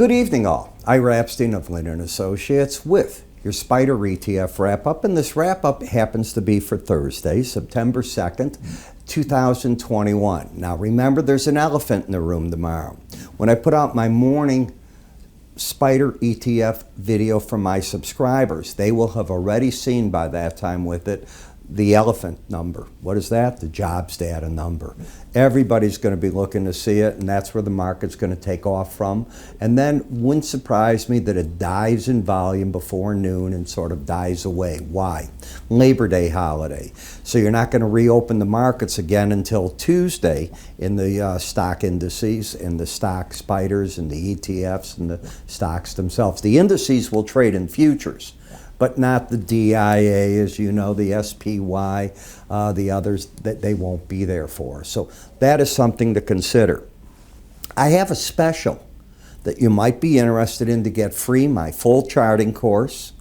Good evening all. Ira Epstein of Linn and Associates with your SPDR ETF wrap-up, and this wrap-up happens to be for Thursday, September 2nd, 2021. Now remember, there's an elephant in the room tomorrow. When I put out my morning SPDR ETF video for my subscribers, they will have already seen by that time with it the elephant number. What is that? The jobs data number. Everybody's going to be looking to see it, and that's where the market's going to take off from. And then wouldn't surprise me that it dives in volume before noon and sort of dies away. Why? Labor Day holiday. So you're not going to reopen the markets again until Tuesday in the stock indices and the stock spiders and the ETFs and the stocks themselves. The indices will trade in futures, but not the DIA, as you know, the SPY, the others that they won't be there for. So that is something to consider. I have a special that you might be interested in to get free, my full charting course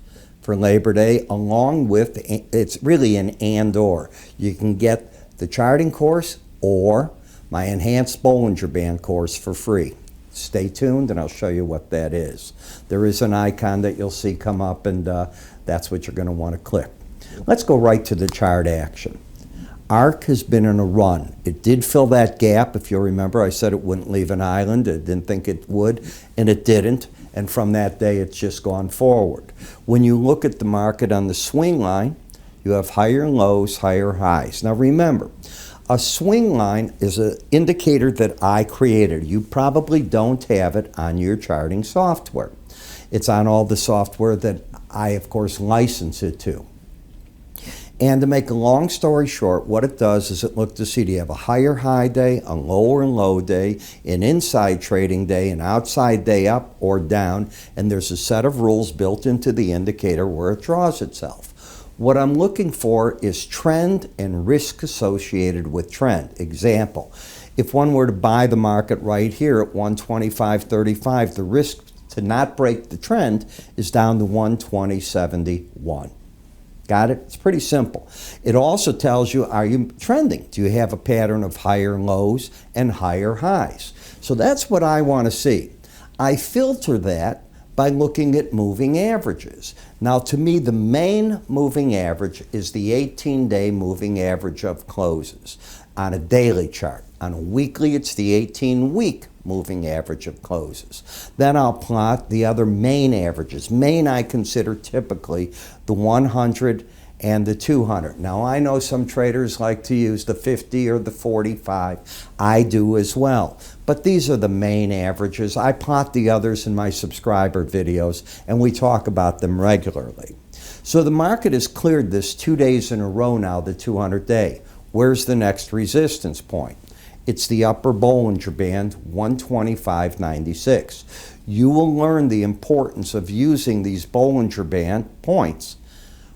for Labor Day, along with, it's really an and/or. You can get the charting course or my enhanced Bollinger Band course for free. Stay tuned and I'll show you what that is. There is an icon that you'll see come up, and that's what you're going to want to click. Let's go right to the chart action. ARK has been in a run. It did fill that gap. If you'll remember, I said it wouldn't leave an island. I didn't think it would, and it didn't. And from that day, it's just gone forward. When you look at the market on the swing line, you have higher lows, higher highs. Now remember, a swing line is an indicator that I created. You probably don't have it on your charting software. It's on all the software that I, of course, license it to. And to make a long story short, what it does is it looks to see, do you have a higher high day, a lower low day, an inside trading day, an outside day up or down, and there's a set of rules built into the indicator where it draws itself. What I'm looking for is trend and risk associated with trend. Example, if one were to buy the market right here at 125.35, the risk to not break the trend is down to 120.71. Got it? It's pretty simple. It also tells you, are you trending? Do you have a pattern of higher lows and higher highs? So that's what I want to see. I filter that by looking at moving averages. Now, to me, the main moving average is the 18-day moving average of closes on a daily chart. On a weekly, it's the 18-week moving average of closes. Then I'll plot the other main averages. Main I consider typically the 100 and the 200. Now, I know some traders like to use the 50 or the 45. I do as well. But these are the main averages. I plot the others in my subscriber videos, and we talk about them regularly. So the market has cleared this 2 days in a row now, the 200-day. Where's the next resistance point? It's the upper Bollinger Band, 125.96. You will learn the importance of using these Bollinger Band points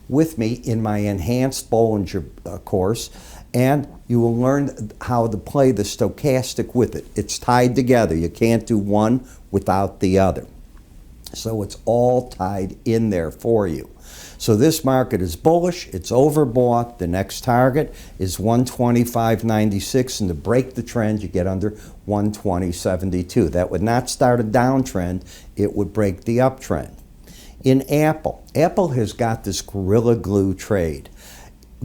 with me in my enhanced Bollinger course, and you will learn how to play the stochastic with it. It's tied together. You can't do one without the other. So it's all tied in there for you. So this market is bullish, it's overbought. The next target is 125.96, and to break the trend, you get under 120.72. That would not start a downtrend, it would break the uptrend. In Apple, Apple has got this Gorilla Glue trade.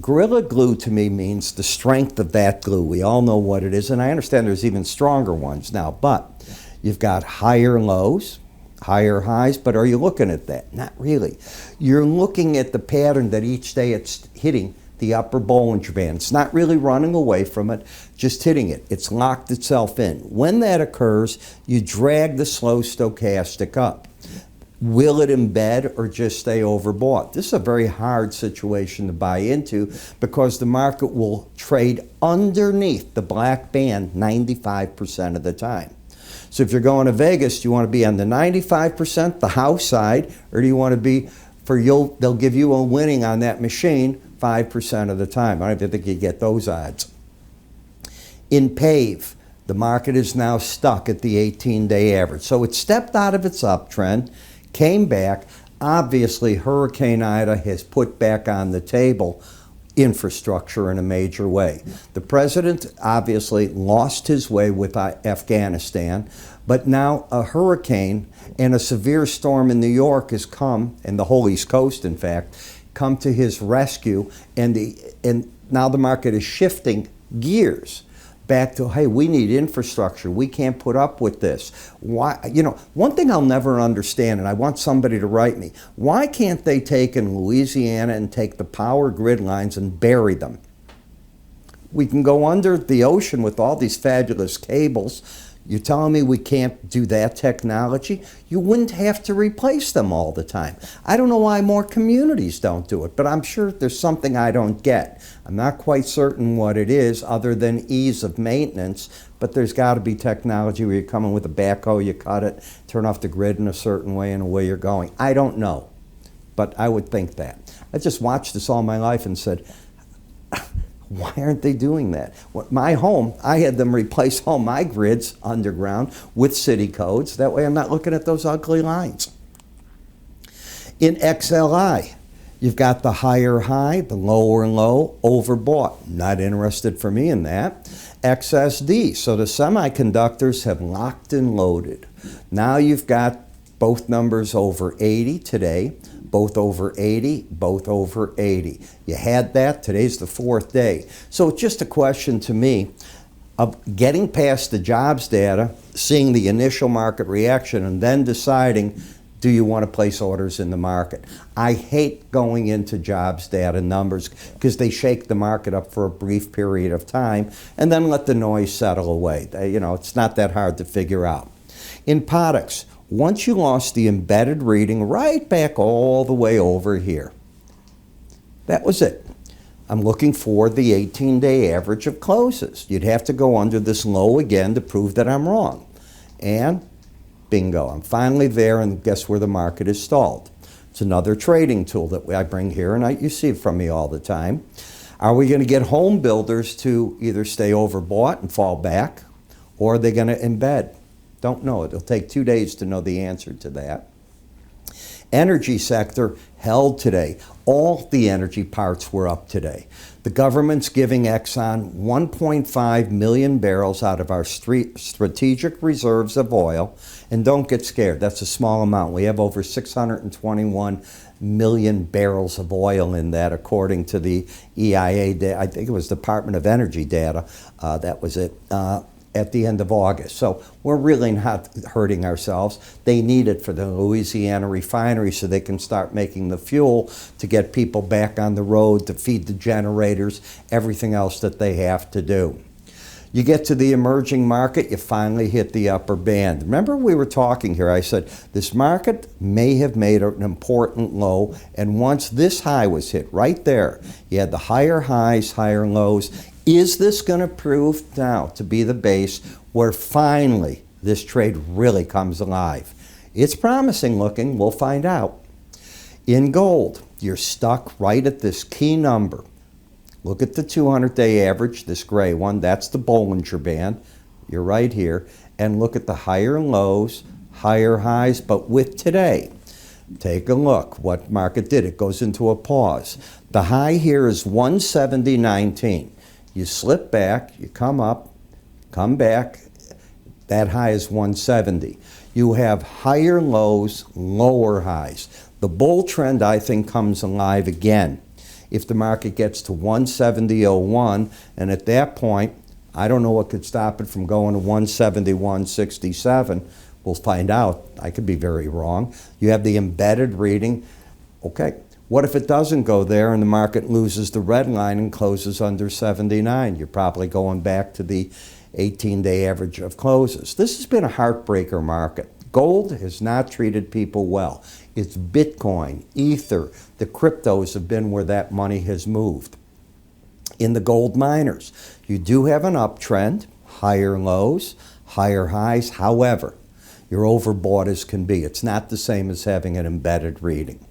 Gorilla Glue to me means the strength of that glue. We all know what it is, and I understand there's even stronger ones now, but you've got higher lows, higher highs, but are you looking at that? Not really. You're looking at the pattern that each day it's hitting the upper Bollinger Band. It's not really running away from it, just hitting it. It's locked itself in. When that occurs, you drag the slow stochastic up. Will it embed or just stay overbought? This is a very hard situation to buy into because the market will trade underneath the black band 95% of the time. So if you're going to Vegas, do you want to be on the 95%, the house side, or do you want to be they'll give you a winning on that machine 5% of the time? I don't even think you get those odds. In PAVE, the market is now stuck at the 18-day average. So it stepped out of its uptrend, came back. Obviously, Hurricane Ida has put back on the table infrastructure in a major way. The president obviously lost his way with Afghanistan, But now a hurricane and a severe storm in New York has come, and the whole East Coast, in fact, come to his rescue, and now the market is shifting gears back to, hey, we need infrastructure. We can't put up with this. Why? You know, one thing I'll never understand, and I want somebody to write me, why can't they take in Louisiana and take the power grid lines and bury them? We can go under the ocean with all these fabulous cables. You're telling me we can't do that technology? You wouldn't have to replace them all the time. I don't know why more communities don't do it, but I'm sure there's something I don't get. I'm not quite certain what it is other than ease of maintenance, but there's got to be technology where you come in with a backhoe, you cut it, turn off the grid in a certain way, and away you're going. I don't know, but I would think that. I just watched this all my life and said, why aren't they doing that? My home, I had them replace all my grids underground with city codes. That way I'm not looking at those ugly lines. In XLI, you've got the higher high, the lower low, overbought. Not interested for me in that. XSD, so the semiconductors have locked and loaded. Now you've got both numbers over 80 today. Both over 80, both over 80. You had that, today's the fourth day. So it's just a question to me of getting past the jobs data, seeing the initial market reaction, and then deciding, do you want to place orders in the market? I hate going into jobs data numbers because they shake the market up for a brief period of time and then let the noise settle away. You know, it's not that hard to figure out. In products, once you lost the embedded reading right back all the way over here, that was it. I'm looking for the 18-day average of closes. You'd have to go under this low again to prove that I'm wrong. And bingo, I'm finally there, and guess where the market is stalled? It's another trading tool that I bring here, and you see it from me all the time. Are we going to get home builders to either stay overbought and fall back, or are they going to embed? Don't know. It'll take 2 days to know the answer to that. Energy sector held today. All the energy parts were up today. The government's giving Exxon 1.5 million barrels out of our strategic reserves of oil. And don't get scared, that's a small amount. We have over 621 million barrels of oil in that, according to the EIA, I think it was Department of Energy data, that was it. At the end of August. So we're really not hurting ourselves. They need it for the Louisiana refinery so they can start making the fuel to get people back on the road, to feed the generators, everything else that they have to do. You get to the emerging market, you finally hit the upper band. Remember we were talking here, I said this market may have made an important low, and once this high was hit right there, you had the higher highs, higher lows. Is this going to prove now to be the base where finally this trade really comes alive? It's promising looking, we'll find out. In gold, you're stuck right at this key number. Look at the 200-day average, this gray one, that's the Bollinger Band. You're right here. And look at the higher lows, higher highs, but with today. Take a look what market did. It goes into a pause. The high here is 170.19. You slip back, you come up, come back, that high is 170. You have higher lows, lower highs. The bull trend, I think, comes alive again if the market gets to 170.01, and at that point, I don't know what could stop it from going to 171.67. We'll find out. I could be very wrong. You have the embedded reading. Okay. What if it doesn't go there and the market loses the red line and closes under 79? You're probably going back to the 18-day average of closes. This has been a heartbreaker market. Gold has not treated people well. It's Bitcoin, Ether, the cryptos have been where that money has moved. In the gold miners, you do have an uptrend, higher lows, higher highs. However, you're overbought as can be. It's not the same as having an embedded reading.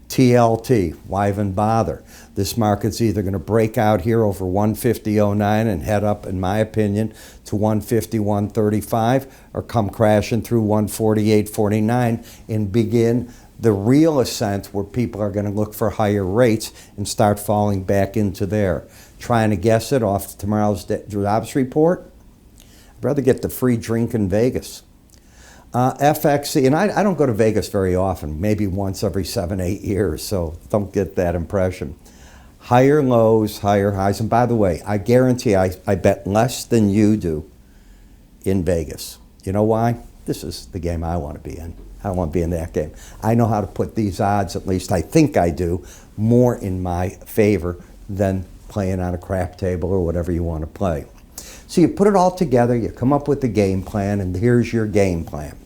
TLT, why even bother? This market's either going to break out here over 150.09 and head up, in my opinion, to 151.35 or come crashing through 148.49 and begin the real ascent where people are going to look for higher rates and start falling back into there. Trying to guess it off tomorrow's jobs report? I'd rather get the free drink in Vegas. FXC, and I don't go to Vegas very often, maybe once every 7, 8 years, so don't get that impression. Higher lows, higher highs, and by the way, I guarantee I bet less than you do in Vegas. You know why? This is the game I want to be in. I don't want to be in that game. I know how to put these odds, at least I think I do, more in my favor than playing on a crap table or whatever you want to play. So you put it all together, you come up with the game plan, and here's your game plan.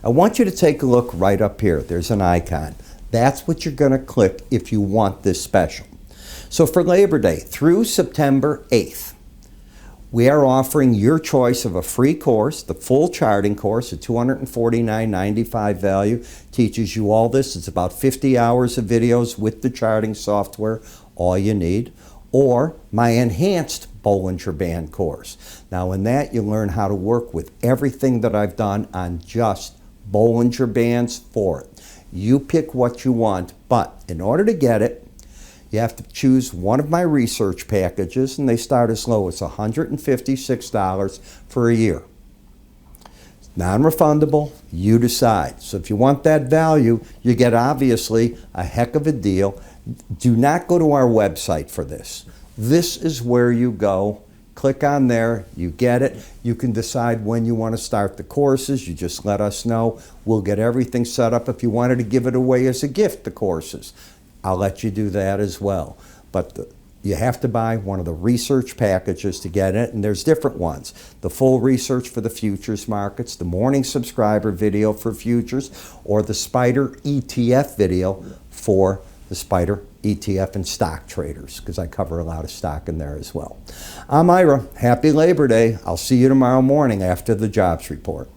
I want you to take a look right up here. There's an icon. That's what you're going to click if you want this special. So for Labor Day through September 8th, we are offering your choice of a free course, the full charting course, a $249.95 value. Teaches you all this. It's about 50 hours of videos with the charting software, all you need. Or my enhanced Bollinger Band course. Now in that you learn how to work with everything that I've done on just Bollinger Bands for it. You pick what you want, but in order to get it, you have to choose one of my research packages, and they start as low as $156 for a year. It's non-refundable, you decide. So if you want that value, you get obviously a heck of a deal. Do not go to our website for this. This is where you go. Click on there, you get it. You can decide when you want to start the courses. You just let us know. We'll get everything set up. If you wanted to give it away as a gift, the courses, I'll let you do that as well. But you have to buy one of the research packages to get it, and there's different ones. The full research for the futures markets, the morning subscriber video for futures, or the Spider ETF video for the Spider ETF and stock traders, because I cover a lot of stock in there as well. I'm Ira. Happy Labor Day. I'll see you tomorrow morning after the jobs report.